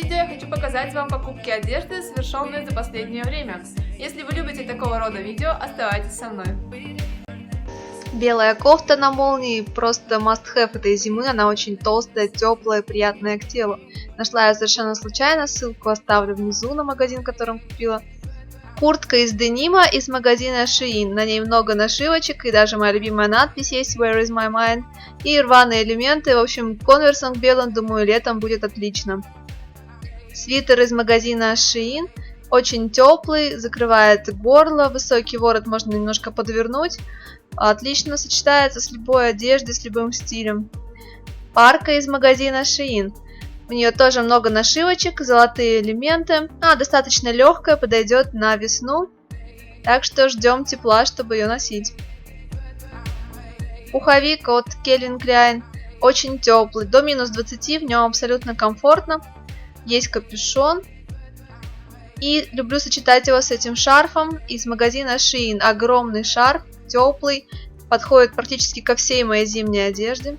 видео я хочу показать вам покупки одежды, совершенные за последнее время. Если вы любите такого рода видео, оставайтесь со мной. Белая кофта на молнии просто must have этой зимы, она очень толстая, теплая, приятная к телу. Нашла я совершенно случайно, ссылку оставлю внизу на магазин, в котором купила. Куртка из денима из магазина Shein, на ней много нашивочек и даже моя любимая надпись есть Where is my mind, и рваные элементы, в общем, конверсом к белым, думаю, летом будет отлично. Свитер из магазина Shein, очень теплый, закрывает горло, высокий ворот можно немножко подвернуть, отлично сочетается с любой одеждой, с любым стилем. Парка из магазина Shein. У нее тоже много нашивочек, золотые элементы. Она достаточно легкая, подойдет на весну. Так что ждем тепла, чтобы ее носить. Пуховик от Calvin Klein. Очень теплый, до минус 20, в нем абсолютно комфортно. Есть капюшон. И люблю сочетать его с этим шарфом из магазина Shein. Огромный шарф, теплый, подходит практически ко всей моей зимней одежде.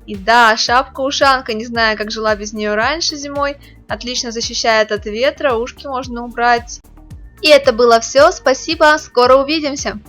И да, шапка-ушанка, не знаю, как жила без нее раньше зимой, отлично защищает от ветра, ушки можно убрать. И это было все, спасибо, скоро увидимся!